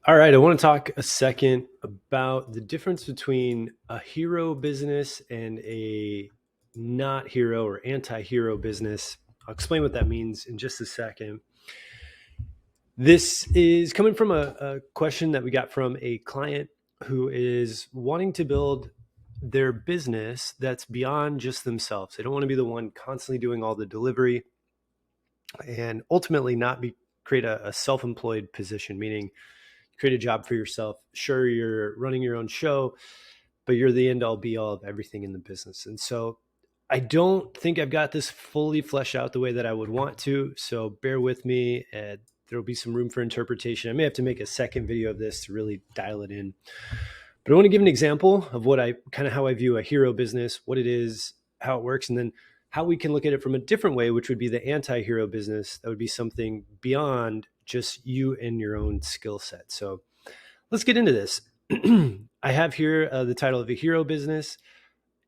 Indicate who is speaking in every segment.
Speaker 1: All right, I want to talk a second about the difference between a hero business and a not hero or anti-hero business. I'll explain what that means in just a second. This is coming from a question that we got from a client who is wanting to build their business that's beyond just themselves. They don't want to be the one constantly doing all the delivery and ultimately not create a self-employed position, meaning create a job for yourself. Sure, you're running your own show, but you're the end all be all of everything in the business. And so I don't think I've got this fully fleshed out the way that I would want to. So bear with me. There'll be some room for interpretation. I may have to make a second video of this to really dial it in. But I want to give an example of how I view a hero business, what it is, how it works, and then how we can look at it from a different way, which would be the anti-hero business. That would be something beyond just you and your own skill set. So let's get into this. I have here the title of a hero business.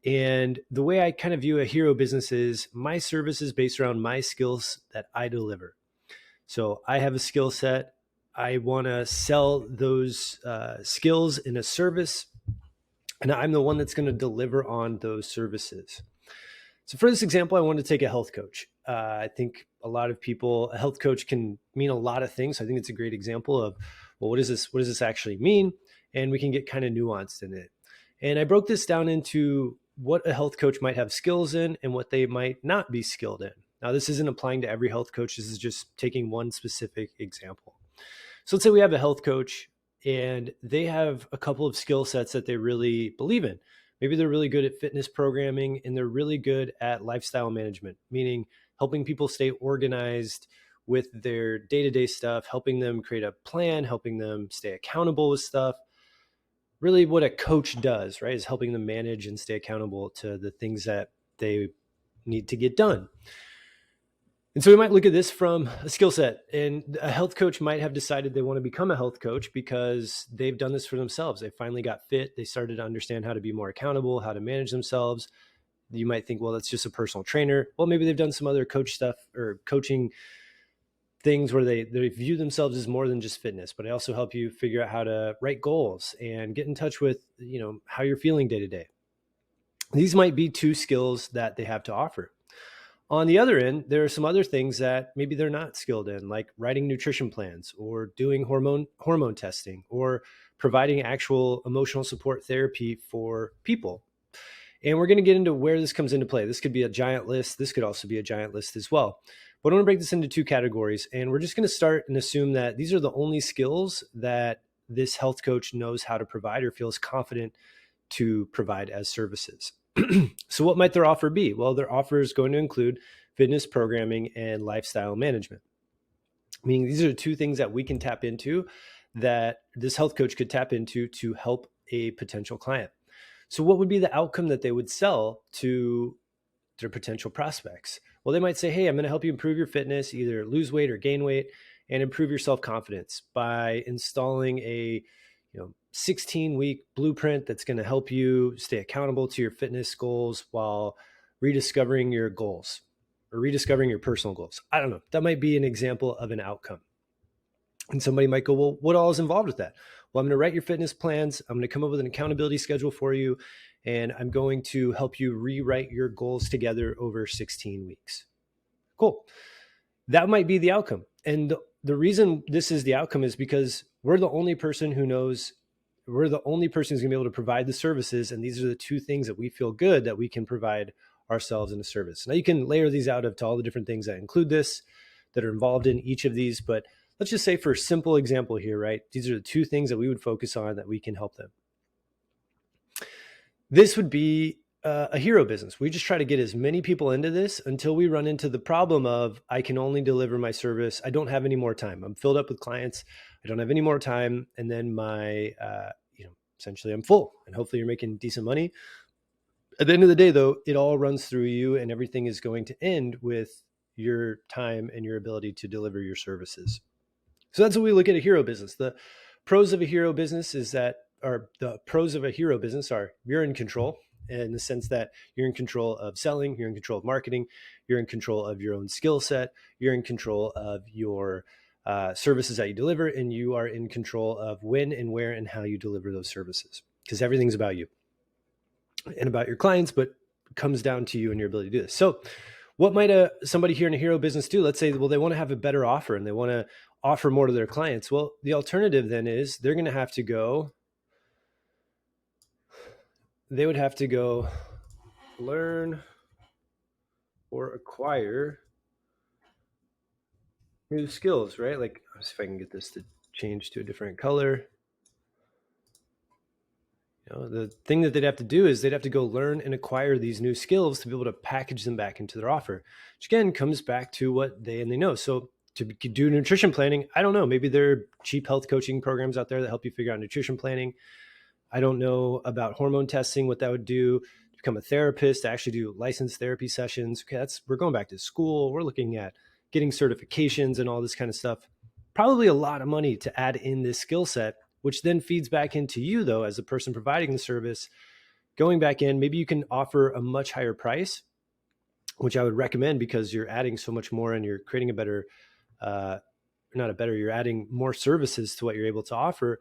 Speaker 1: And the way I kind of view a hero business is my service is based around my skills that I deliver. So I have a skill set. I want to sell those skills in a service, and I'm the one that's going to deliver on those services. So for this example, I wanted to take a health coach. I think a lot of people, a health coach can mean a lot of things. So I think it's a great example of, well, what does this actually mean? And we can get kind of nuanced in it. And I broke this down into what a health coach might have skills in and what they might not be skilled in. Now, this isn't applying to every health coach. This is just taking one specific example. So let's say we have a health coach and they have a couple of skill sets that they really believe in. Maybe they're really good at fitness programming and they're really good at lifestyle management, meaning helping people stay organized with their day-to-day stuff, helping them create a plan, helping them stay accountable with stuff. Really what a coach does, right, is helping them manage and stay accountable to the things that they need to get done. And so we might look at this from a skill set, and a health coach might have decided they want to become a health coach because they've done this for themselves. They finally got fit. They started to understand how to be more accountable, how to manage themselves. You might think, well, that's just a personal trainer. Well, maybe they've done some other coach stuff or coaching things where they view themselves as more than just fitness, but I also help you figure out how to write goals and get in touch with, how you're feeling day to day. These might be two skills that they have to offer. On the other end, there are some other things that maybe they're not skilled in, like writing nutrition plans or doing hormone testing or providing actual emotional support therapy for people. And we're going to get into where this comes into play. This could be a giant list. This could also be a giant list as well. But I want to break this into two categories. And we're just going to start and assume that these are the only skills that this health coach knows how to provide or feels confident to provide as services. So what might their offer be? Well, their offer is going to include fitness programming and lifestyle management. Meaning these are two things that we can tap into, that this health coach could tap into to help a potential client. So what would be the outcome that they would sell to their potential prospects? Well, they might say, hey, I'm going to help you improve your fitness, either lose weight or gain weight, and improve your self-confidence by installing a 16-week blueprint that's going to help you stay accountable to your fitness goals while rediscovering your goals or rediscovering your personal goals. I don't know. That might be an example of an outcome. And somebody might go, well, what all is involved with that? Well, I'm going to write your fitness plans. I'm going to come up with an accountability schedule for you. And I'm going to help you rewrite your goals together over 16 weeks. Cool. That might be the outcome. And the reason this is the outcome is because we're the only person who's going to be able to provide the services. And these are the two things that we feel good that we can provide ourselves in a service. Now you can layer these out to all the different things that include this, that are involved in each of these. But let's just say for a simple example here, right? These are the two things that we would focus on that we can help them. This would be a hero business. We just try to get as many people into this until we run into the problem of, I can only deliver my service. I don't have any more time. I'm filled up with clients. I don't have any more time. And then essentially I'm full, and hopefully you're making decent money. At the end of the day, though, it all runs through you, and everything is going to end with your time and your ability to deliver your services. So that's what we look at a hero business. The pros of a hero business are you're in control, in the sense that you're in control of selling, you're in control of marketing, you're in control of your own skill set, you're in control of your services that you deliver, and you are in control of when and where and how you deliver those services, because everything's about you and about your clients, but it comes down to you and your ability to do this. So what might somebody here in a hero business do? Let's say, well, they want to have a better offer and they want to offer more to their clients. Well, the alternative then is they would have to go learn or acquire new skills, right? Like, let's see if I can get this to change to a different color. The thing that they'd have to do is they'd have to go learn and acquire these new skills to be able to package them back into their offer, which again comes back to what they know. So to do nutrition planning, I don't know, maybe there are cheap health coaching programs out there that help you figure out nutrition planning. I don't know about hormone testing, what that would do, to become a therapist, to actually do licensed therapy sessions. Okay, we're going back to school. We're looking at getting certifications and all this kind of stuff. Probably a lot of money to add in this skill set, which then feeds back into you, though, as the person providing the service. Going back in, maybe you can offer a much higher price, which I would recommend because you're adding so much more and you're creating a better, you're adding more services to what you're able to offer.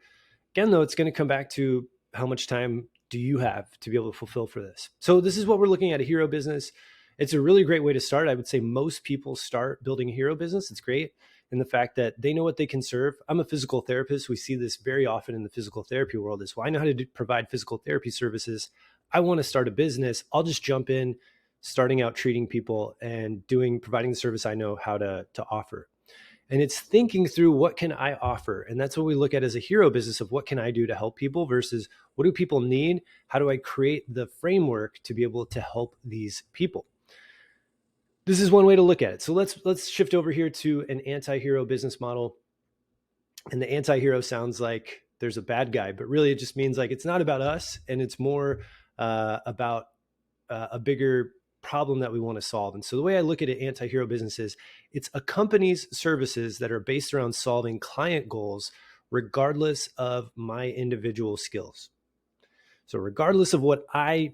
Speaker 1: Again, though, it's going to come back to how much time do you have to be able to fulfill for this? So this is what we're looking at, a hero business. It's a really great way to start. I would say most people start building a hero business. It's great in the fact that they know what they can serve. I'm a physical therapist. We see this very often in the physical therapy world is, well, I know how to provide physical therapy services. I want to start a business. I'll just jump in, starting out treating people and providing the service I know how to offer. And it's thinking through, what can I offer? And that's what we look at as a hero business, of what can I do to help people versus what do people need? How do I create the framework to be able to help these people? This is one way to look at it. So let's shift over here to an anti-hero business model. And the anti-hero sounds like there's a bad guy, but really it just means like it's not about us, and it's more about a bigger problem that we want to solve. And so the way I look at an anti-hero business is, it's a company's services that are based around solving client goals regardless of my individual skills. So regardless of what I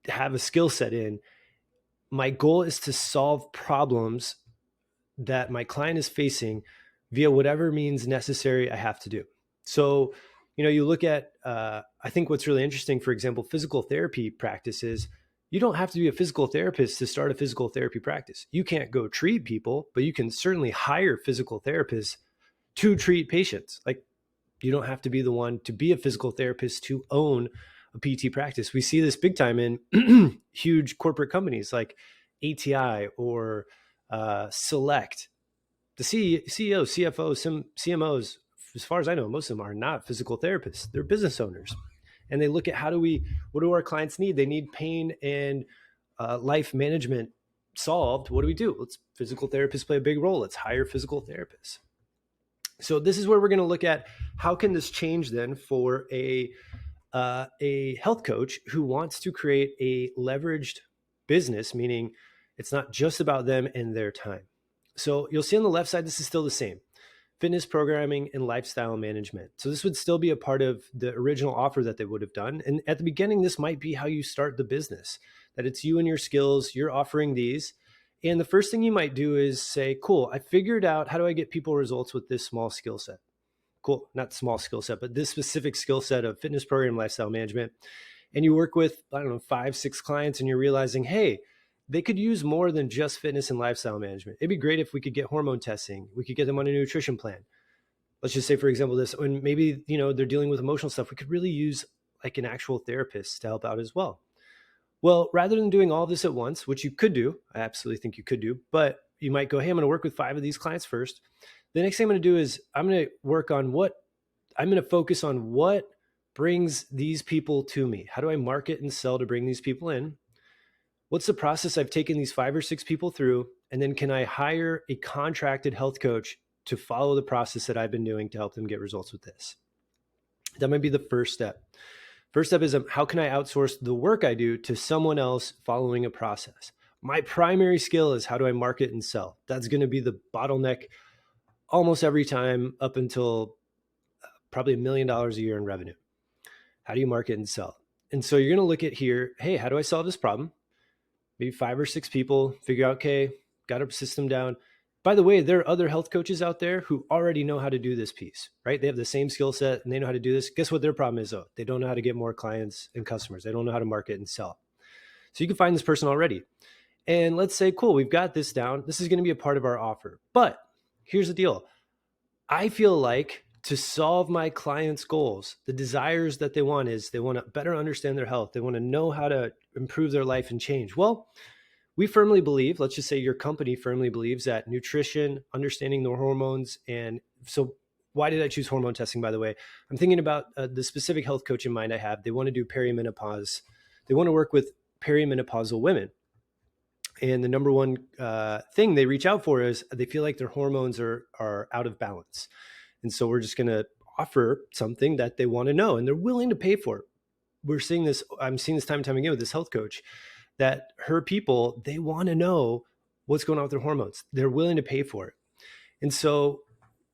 Speaker 1: have a skill set in, my goal is to solve problems that my client is facing via whatever means necessary I have to do. So, you look at, I think what's really interesting, for example, physical therapy practices. You don't have to be a physical therapist to start a physical therapy practice. You can't go treat people, but you can certainly hire physical therapists to treat patients. Like, you don't have to be the one to be a physical therapist to own a PT practice. We see this big time in huge corporate companies like ATI or Select. The CEOs, CFOs, CMOs, as far as I know, most of them are not physical therapists. They're business owners. And they look at what do our clients need? They need pain and life management solved. What do? Let's physical therapists play a big role. Let's hire physical therapists. So this is where we're going to look at, how can this change then for a health coach who wants to create a leveraged business, meaning it's not just about them and their time. So you'll see on the left side, this is still the same: fitness programming and lifestyle management. So this would still be a part of the original offer that they would have done. And at the beginning, this might be how you start the business, that it's you and your skills, you're offering these. And the first thing you might do is say, cool, I figured out how do I get people results with this small skill set. Cool, not small skill set, but this specific skill set of fitness program, lifestyle management. And you work with, 5, 6 clients, and you're realizing, hey, they could use more than just fitness and lifestyle management. It'd be great if we could get hormone testing. We could get them on a nutrition plan. Let's just say, for example, this, when maybe, they're dealing with emotional stuff, we could really use like an actual therapist to help out as well. Well, rather than doing all this at once, which you could do, I absolutely think you could do, but you might go, hey, I'm going to work with 5 of these clients first. The next thing I'm going to do is I'm going to focus on what brings these people to me. How do I market and sell to bring these people in? What's the process I've taken these 5 or 6 people through? And then can I hire a contracted health coach to follow the process that I've been doing to help them get results with this? That might be the first step. First step is, how can I outsource the work I do to someone else following a process? My primary skill is, how do I market and sell? That's going to be the bottleneck almost every time, up until probably $1 million a year in revenue. How do you market and sell? And so you're going to look at here, hey, how do I solve this problem? Maybe 5 or 6 people figure out, okay, got a system down. by the way, there are other health coaches out there who already know how to do this piece, right? They have the same skill set and they know how to do this. Guess what their problem is, though? They don't know how to get more clients and customers. They don't know how to market and sell. So you can find this person already. And let's say, cool, we've got this down. This is going to be a part of our offer. But here's the deal. I feel like to solve my clients' goals, the desires that they want is they want to better understand their health. They want to know how to improve their life and change. Well, we firmly believe, let's just say your company firmly believes that nutrition, understanding the hormones, and so why did I choose hormone testing, by the way? I'm thinking about the specific health coach in mind I have. They want to do perimenopause. They want to work with perimenopausal women. And the number one thing they reach out for is they feel like their hormones are out of balance. And so we're just going to offer something that they want to know, and they're willing to pay for it. We're seeing this, I'm seeing this time and time again with this health coach, that her people, they want to know what's going on with their hormones. They're willing to pay for it. And so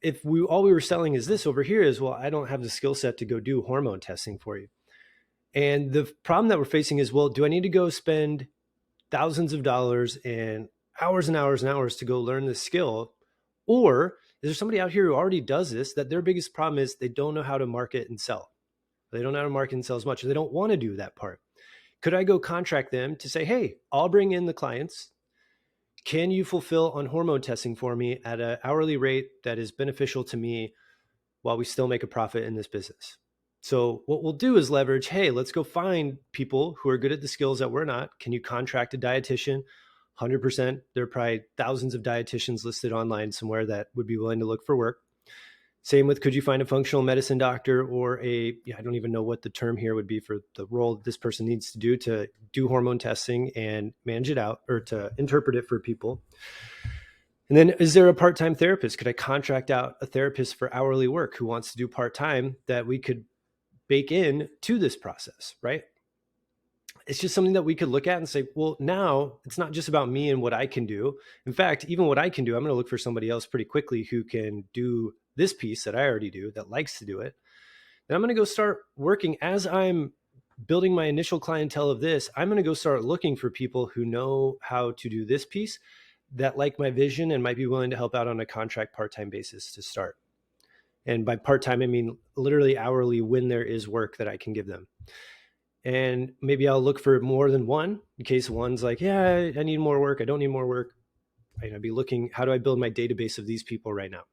Speaker 1: if all we were selling is this over here is, well, I don't have the skill set to go do hormone testing for you. And the problem that we're facing is, well, do I need to go spend thousands of dollars and hours and hours and hours to go learn this skill? Or is there somebody out here who already does this, that their biggest problem is they don't know how to market and sell? They don't know how to market and sell as much. They don't want to do that part. Could I go contract them to say, hey, I'll bring in the clients. Can you fulfill on hormone testing for me at an hourly rate that is beneficial to me while we still make a profit in this business? So what we'll do is leverage, hey, let's go find people who are good at the skills that we're not. Can you contract a dietitian? 100%. There are probably thousands of dietitians listed online somewhere that would be willing to look for work. Same with, could you find a functional medicine doctor or I don't even know what the term here would be for the role that this person needs to do hormone testing and manage it out or to interpret it for people. And then is there a part-time therapist? Could I contract out a therapist for hourly work who wants to do part-time that we could bake in to this process, right? It's just something that we could look at and say, well, now it's not just about me and what I can do. In fact, even what I can do, I'm going to look for somebody else pretty quickly who can do this piece that I already do, that likes to do it. Then I'm going to go start working as I'm building my initial clientele of this. I'm going to go start looking for people who know how to do this piece, that like my vision and might be willing to help out on a contract part-time basis to start. And by part-time, I mean literally hourly when there is work that I can give them. And maybe I'll look for more than one in case one's like, yeah, I need more work. I don't need more work. I'd be looking, how do I build my database of these people right now?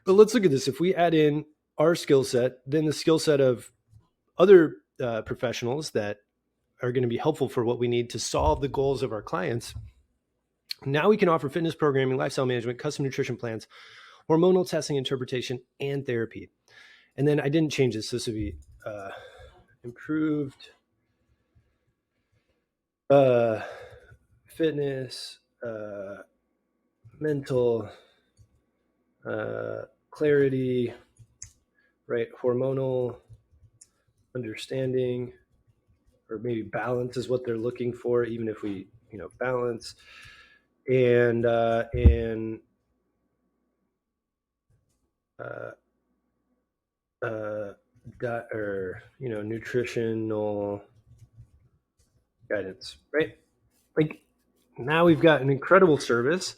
Speaker 1: But let's look at this. If we add in our skill set, then the skill set of other professionals that are going to be helpful for what we need to solve the goals of our clients. Now we can offer fitness programming, lifestyle management, custom nutrition plans, hormonal testing, interpretation, and therapy. And then I didn't change this. This would be improved fitness, mental clarity, right? Hormonal understanding, or maybe balance is what they're looking for, even if we, balance, and nutritional guidance, right? Like now we've got an incredible service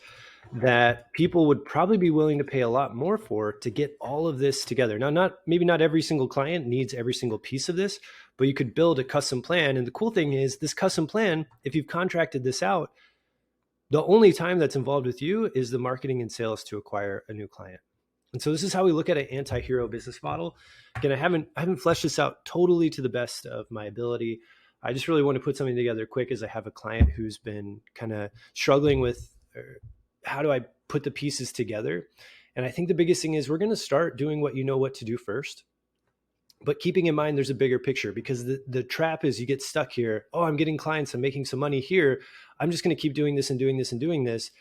Speaker 1: that people would probably be willing to pay a lot more for to get all of this together. Now, maybe not every single client needs every single piece of this, but you could build a custom plan. And the cool thing is this custom plan, if you've contracted this out, the only time that's involved with you is the marketing and sales to acquire a new client. And so this is how we look at an anti-hero business model. Again, I haven't fleshed this out totally to the best of my ability. I just really want to put something together quick as I have a client who's been kind of struggling with how do I put the pieces together? And I think the biggest thing is we're going to start doing what to do first, but keeping in mind there's a bigger picture, because the trap is you get stuck here. Oh, I'm getting clients, I'm making some money here. I'm just going to keep doing this and doing this and doing this.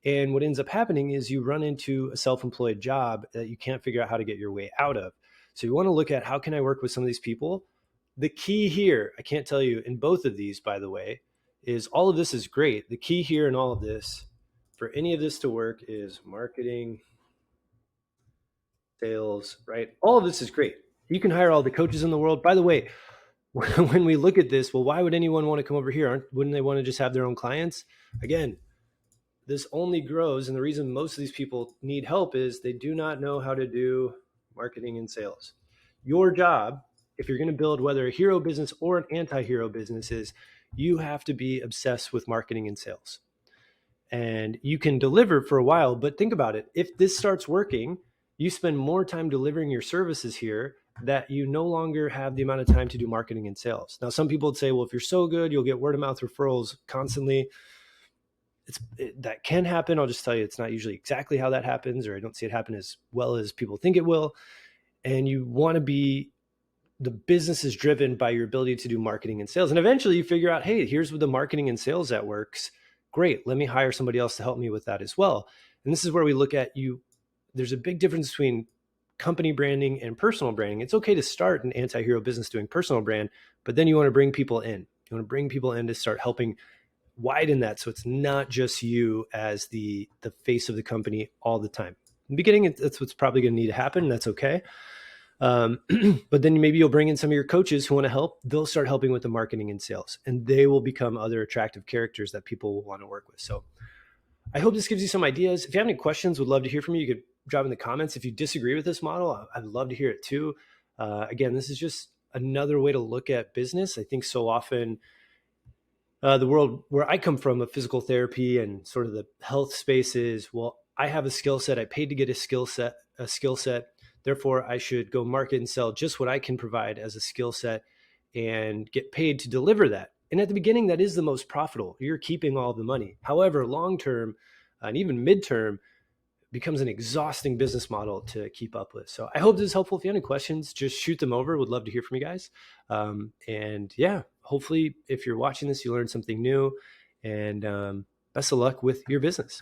Speaker 1: And what ends up happening is you run into a self-employed job that you can't figure out how to get your way out of. So you want to look at, how can I work with some of these people? The key here, I can't tell you in both of these, by the way, is all of this is great. The key here in all of this, for any of this to work, is marketing, sales, right? All of this is great. You can hire all the coaches in the world. By the way, when we look at this, well, why would anyone want to come over here? Wouldn't they want to just have their own clients? Again, this only grows. And the reason most of these people need help is they do not know how to do marketing and sales. Your job, if you're going to build whether a hero business or an anti-hero business, is you have to be obsessed with marketing and sales. And you can deliver for a while, but think about it. If this starts working, you spend more time delivering your services here that you no longer have the amount of time to do marketing and sales. Now, some people would say, well, if you're so good, you'll get word of mouth referrals constantly. That can happen. I'll just tell you, it's not usually exactly how that happens, or I don't see it happen as well as people think it will. And you want to be, the business is driven by your ability to do marketing and sales. And eventually you figure out, hey, here's what the marketing and sales that works. Great. Let me hire somebody else to help me with that as well. And this is where we look at you. There's a big difference between company branding and personal branding. It's okay to start an anti-hero business doing personal brand, but then you want to bring people in. You want to bring people in to start helping widen that, so it's not just you as the face of the company all the time. In the beginning, that's what's probably going to need to happen. That's okay. But then maybe you'll bring in some of your coaches who want to help. They'll start helping with the marketing and sales, and they will become other attractive characters that people will want to work with. So I hope this gives you some ideas. If you have any questions, would love to hear from you. You could drop in the comments. If you disagree with this model, I'd love to hear it too. Again, this is just another way to look at business. I think so often the world where I come from, of physical therapy and sort of the health space, is, well, I have a skill set. I paid to get a skill set. Therefore, I should go market and sell just what I can provide as a skill set and get paid to deliver that. And at the beginning, that is the most profitable. You're keeping all the money. However, long-term and even midterm becomes an exhausting business model to keep up with. So I hope this is helpful. If you have any questions, just shoot them over. Would love to hear from you guys. And yeah, hopefully if you're watching this, you learned something new, and best of luck with your business.